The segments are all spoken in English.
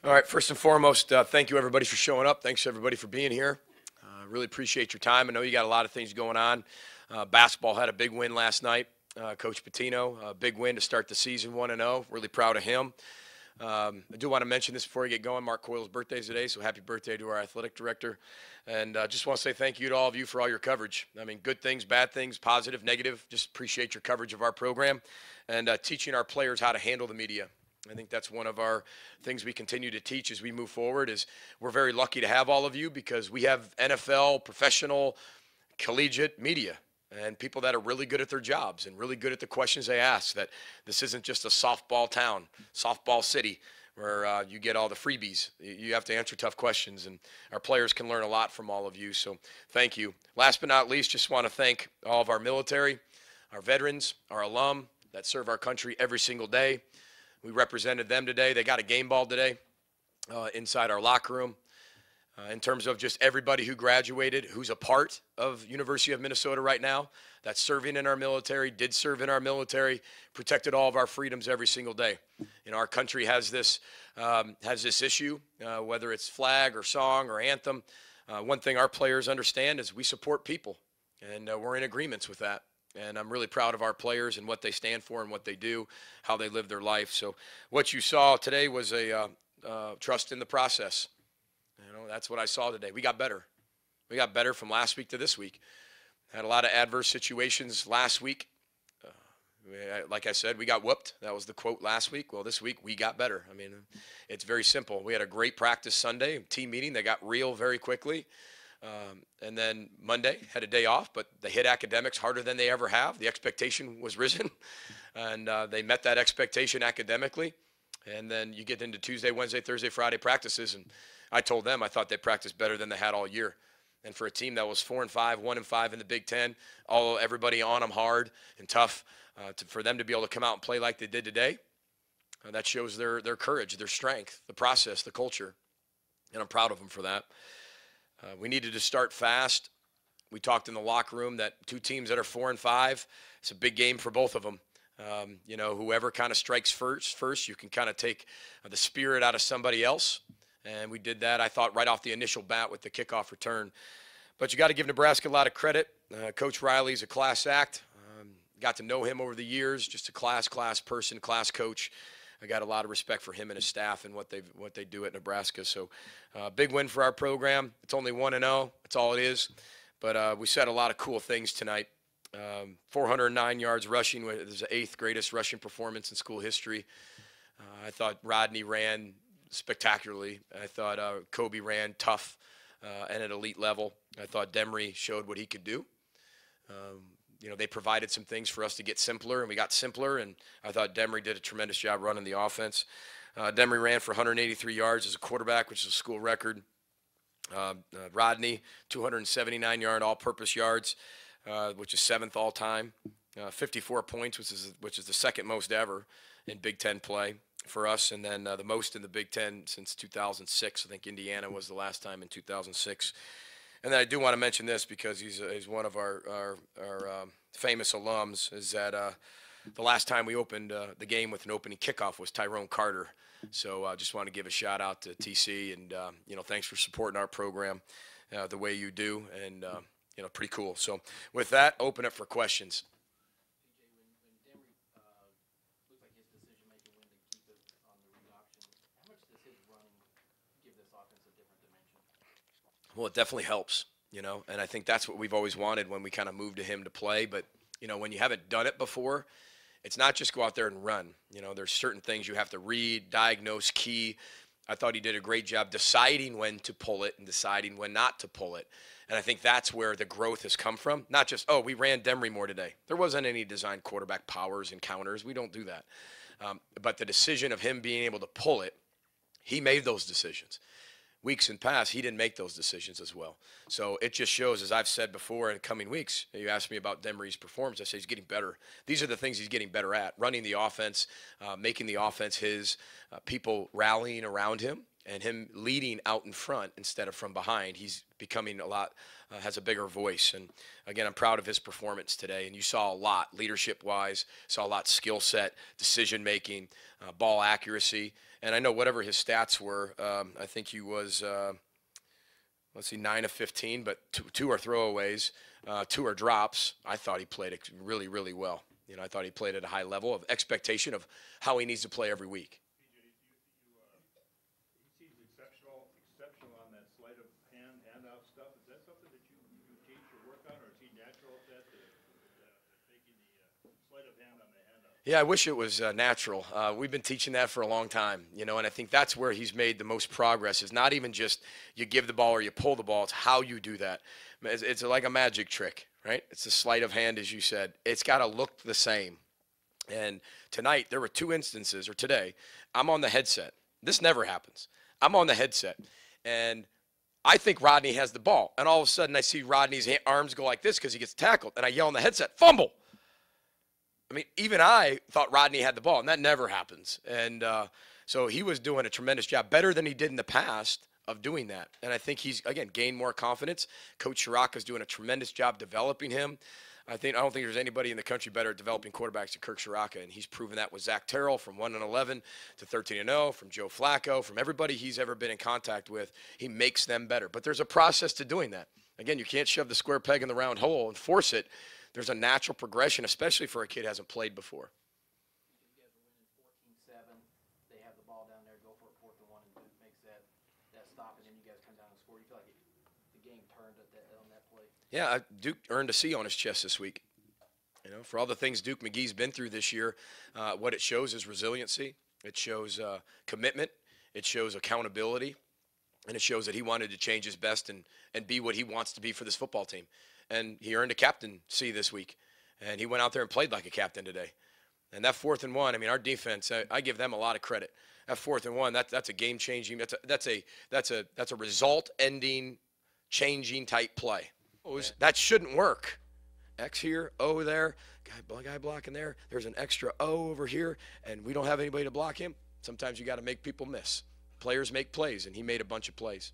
All right, first and foremost, thank you everybody for showing up. Thanks everybody for being here. Really appreciate your time. I know you got a lot of things going on. Basketball had a big win last night. Coach Patino, a big win to start the season 1-0. Really proud of him. I do want to mention this before we get going. Mark Coyle's birthday is today, so happy birthday to our athletic director. And just want to say thank you to all of you for all your coverage. I mean, good things, bad things, positive, negative. Just appreciate your coverage of our program and teaching our players how to handle the media. I think that's one of our things we continue to teach as we move forward is we're very lucky to have all of you because we have NFL, professional, collegiate media and people that are really good at their jobs and really good at the questions they ask, that this isn't just a softball town, softball city where you get all the freebies. You have to answer tough questions, and our players can learn a lot from all of you, so thank you. Last but not least, just want to thank all of our military, our veterans, our alum that serve our country every single day. We represented them today. They got a game ball today inside our locker room. In terms of just everybody who graduated, who's a part of University of Minnesota right now, that's serving in our military, did serve in our military, protected all of our freedoms every single day. You know, our country has this issue, whether it's flag or song or anthem. One thing our players understand is we support people, and we're in agreements with that. And I'm really proud of our players and what they stand for and what they do, how they live their life. So what you saw today was a trust in the process. You know, that's what I saw today. We got better. We got better from last week to this week. Had a lot of adverse situations last week. Like I said, we got whooped. That was the quote last week. Well, this week we got better. I mean, it's very simple. We had a great practice Sunday, team meeting. They got real very quickly. And then Monday had a day off, but they hit academics harder than they ever have. The expectation was risen, and they met that expectation academically. And then you get into Tuesday, Wednesday, Thursday, Friday practices, and I told them I thought they practiced better than they had all year. And for a team that was 4-5, 1-5 in the Big Ten, everybody on them hard and tough, for them to be able to come out and play like they did today, that shows their courage, their strength, the process, the culture, and I'm proud of them for that. We needed to start fast. We talked in the locker room that two teams that are 4-5, it's a big game for both of them. You know, whoever kind of strikes first, you can kind of take the spirit out of somebody else. And we did that, I thought, right off the initial bat with the kickoff return. But you got to give Nebraska a lot of credit. Coach Riley's a class act. Got to know him over the years, just a class person, class coach. I got a lot of respect for him and his staff and what they do at Nebraska. So big win for our program. It's only 1-0. That's all it is. But we said a lot of cool things tonight. 409 yards rushing. It was the 8th greatest rushing performance in school history. I thought Rodney ran spectacularly. I thought Kobe ran tough and at elite level. I thought Demery showed what he could do. You know, they provided some things for us to get simpler, and we got simpler, and I thought Demery did a tremendous job running the offense. Demery ran for 183 yards as a quarterback, which is a school record. Rodney, 279 all-purpose yards, which is 7th all-time. 54 points, which is the 2nd most ever in Big Ten play for us, and then the most in the Big Ten since 2006. I think Indiana was the last time in 2006. And then I do want to mention this because he's one of our famous alums, is that the last time we opened the game with an opening kickoff was Tyrone Carter. So I just want to give a shout out to TC, and you know, thanks for supporting our program the way you do, and you know, pretty cool. So with that, open it for questions. Well, it definitely helps, you know, and I think that's what we've always wanted when we kind of moved to him to play. But, you know, when you haven't done it before, it's not just go out there and run. You know, there's certain things you have to read, diagnose, key. I thought he did a great job deciding when to pull it and deciding when not to pull it. And I think that's where the growth has come from. Not just, oh, we ran Demery more today. There wasn't any designed quarterback powers and counters. We don't do that. But the decision of him being able to pull it, he made those decisions. Weeks in past, he didn't make those decisions as well. So it just shows, as I've said before in coming weeks, you asked me about Demery's performance, I say he's getting better. These are the things he's getting better at, running the offense, making the offense his, people rallying around him. and him leading out in front instead of from behind. He's becoming a lot, has a bigger voice. And again, I'm proud of his performance today. And you saw a lot leadership-wise, saw a lot skill set, decision-making, ball accuracy. And I know whatever his stats were, I think he was, let's see, 9 of 15, but two are throwaways, 2 are drops. I thought he played really, really well. You know, I thought he played at a high level of expectation of how he needs to play every week. He seems exceptional on that sleight of handout stuff. Is that something that you teach or work on, or is he natural at that, taking the sleight of hand on the handout? Yeah, I wish it was natural. We've been teaching that for a long time, you know, and I think that's where he's made the most progress. Is not even just you give the ball or you pull the ball. It's how you do that. It's like a magic trick, right? It's the sleight of hand, as you said. It's got to look the same. And tonight, there were 2 instances, or today, I'm on the headset. This never happens. I'm on the headset, and I think Rodney has the ball. And all of a sudden, I see Rodney's arms go like this because he gets tackled, and I yell on the headset, fumble. I mean, even I thought Rodney had the ball, and that never happens. And so he was doing a tremendous job, better than he did in the past of doing that. And I think he's, again, gained more confidence. Coach Shiraka's doing a tremendous job developing him. I don't think there's anybody in the country better at developing quarterbacks than Kirk Shiraka, and he's proven that with Zach Terrell from 1-11 to 13-0, from Joe Flacco, from everybody he's ever been in contact with. He makes them better. But there's a process to doing that. Again, you can't shove the square peg in the round hole and force it. There's a natural progression, especially for a kid who hasn't played before. You guys are winning 14-7. They have the ball down there, go for it 4th and 1, and Duke makes that stop, and then you guys come down and score. You feel like the game turned on that play? Yeah, Duke earned a C on his chest this week. You know, for all the things Duke McGee's been through this year, what it shows is resiliency. It shows commitment. It shows accountability. And it shows that he wanted to change his best and be what he wants to be for this football team. And he earned a captaincy this week. And he went out there and played like a captain today. And that 4th and 1, I mean, our defense, I give them a lot of credit. That 4th and 1, that's a game-changing, that's a result-ending, changing type play. That shouldn't work. X here, O there, guy blocking there. There's an extra O over here, and we don't have anybody to block him. Sometimes you got to make people miss. Players make plays, and he made a bunch of plays.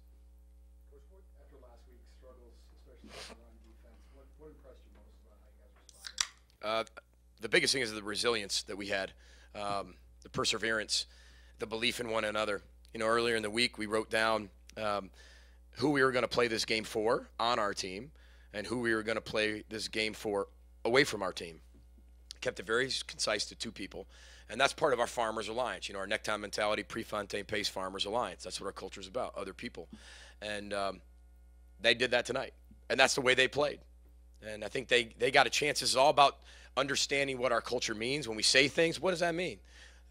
Coach, after last week's struggles, especially on the run defense, what impressed you most about how you guys responded? The biggest thing is the resilience that we had, the perseverance, the belief in one another. You know, earlier in the week, we wrote down who we were going to play this game for on our team and who we were going to play this game for away from our team. Kept it very concise to 2 people. And that's part of our Farmers Alliance. You know, our necktie mentality, Prefontaine Pace Farmers Alliance. That's what our culture is about, other people. And they did that tonight. And that's the way they played. And I think they got a chance. This is all about understanding what our culture means. When we say things, what does that mean?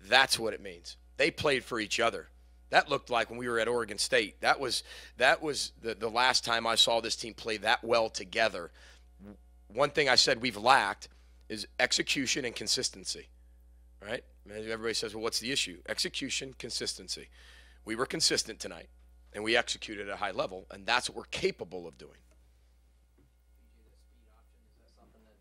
That's what it means. They played for each other. That looked like when we were at Oregon State. That was the last time I saw this team play that well together. One thing I said we've lacked is execution and consistency. Right? Everybody says, well, what's the issue? Execution, consistency. We were consistent tonight, and we executed at a high level, and that's what we're capable of doing. BJ, the speed option, is that something that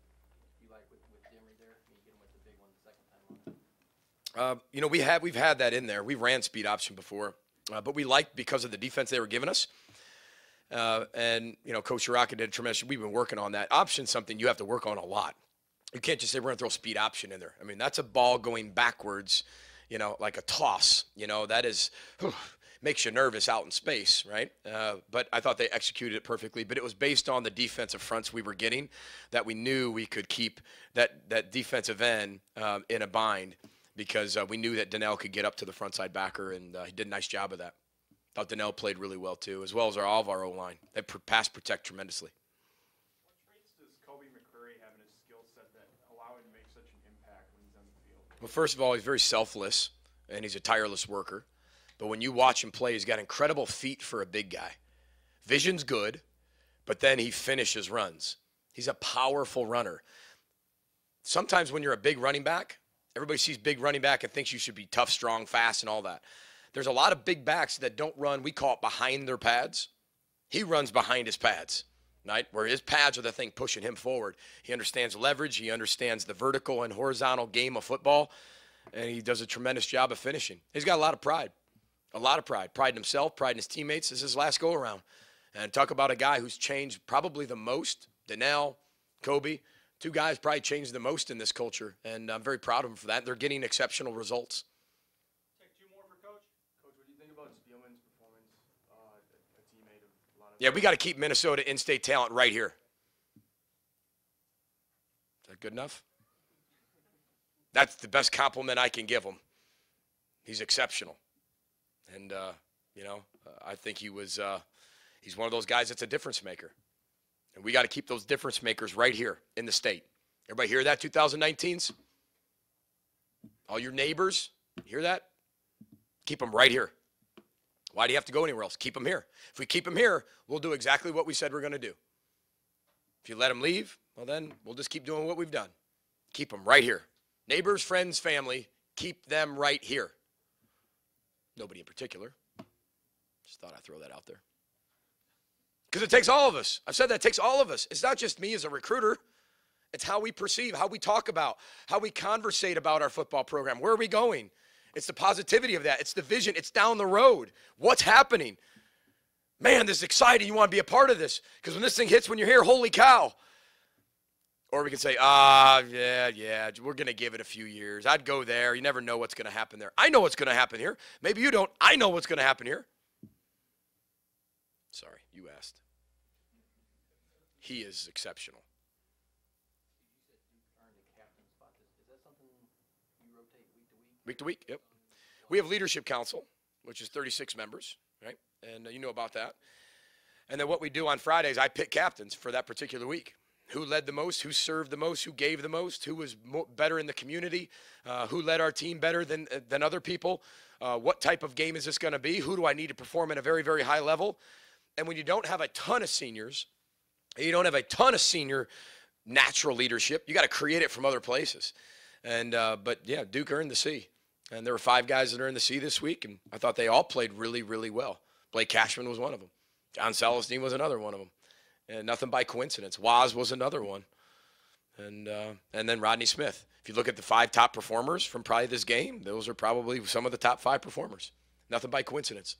you like with Demery there? I mean, you get him with the big one the second time on. You know, we've had that in there. We ran speed option before, but we liked because of the defense they were giving us. And, you know, Coach Shiraka did tremendous. We've been working on that. Option's something you have to work on a lot. You can't just say we're going to throw speed option in there. I mean, that's a ball going backwards, you know, like a toss. You know, that is makes you nervous out in space, right? But I thought they executed it perfectly. But it was based on the defensive fronts we were getting that we knew we could keep that defensive end in a bind because we knew that Donnell could get up to the frontside backer, and he did a nice job of that. Thought Donnell played really well, too, as well as all of our O-line. They pass protect tremendously. Well, first of all, he's very selfless, and he's a tireless worker. But when you watch him play, he's got incredible feet for a big guy. Vision's good, but then he finishes runs. He's a powerful runner. Sometimes when you're a big running back, everybody sees big running back and thinks you should be tough, strong, fast, and all that. There's a lot of big backs that don't run, we call it behind their pads. He runs behind his pads. Right? Where his pads are the thing pushing him forward. He understands leverage. He understands the vertical and horizontal game of football, and he does a tremendous job of finishing. He's got a lot of pride. A lot of pride. Pride in himself, pride in his teammates. This is his last go-around. And talk about a guy who's changed probably the most. Donnell, Kobe, two guys probably changed the most in this culture. And I'm very proud of them for that. They're getting exceptional results. Take two more for Coach. Coach, what do you think about Spielman's performance? A teammate of a lot of. Yeah, we got to keep Minnesota in-state talent right here. Is that good enough? That's the best compliment I can give him. He's exceptional. And, I think he's one of those guys that's a difference maker. And we got to keep those difference makers right here in the state. Everybody hear that, 2019s? All your neighbors, hear that? Keep them right here. Why do you have to go anywhere else? Keep them here. If we keep them here, we'll do exactly what we said we're going to do. If you let them leave, well, then we'll just keep doing what we've done. Keep them right here. Neighbors, friends, family, keep them right here. Nobody in particular. Just thought I'd throw that out there. Because it takes all of us. I've said that it takes all of us. It's not just me as a recruiter. It's how we perceive, how we talk about, how we conversate about our football program. Where are we going? It's the positivity of that. It's the vision. It's down the road. What's happening? Man, this is exciting. You want to be a part of this. Because when this thing hits, when you're here, holy cow. Or we can say, yeah, we're going to give it a few years. I'd go there. You never know what's going to happen there. I know what's going to happen here. Maybe you don't. I know what's going to happen here. Sorry, you asked. He is exceptional. You said Duke earned a captain spot. Is that something you rotate week to week? Week to week, yep. We have Leadership Council, which is 36 members, right? And you know about that. And then what we do on Fridays, I pick captains for that particular week. Who led the most, who served the most, who gave the most, who was better in the community, who led our team better than other people, what type of game is this going to be, who do I need to perform at a very, very high level. And when you don't have a ton of seniors, you don't have a ton of senior natural leadership, you got to create it from other places. And but, yeah, Duke earned the C. And there were 5 guys that earned the C this week, and I thought they all played really, really well. Blake Cashman was one of them. John Celestine was another one of them. And nothing by coincidence. Waz was another one. And then Rodney Smith. If you look at the 5 top performers from probably this game, those are probably some of the top 5 performers. Nothing by coincidence.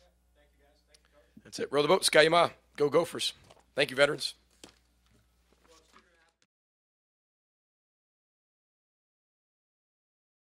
Thank you, guys. Thank you, Coach. That's it. Row the boat, Sky Yama. Go Gophers. Thank you, veterans.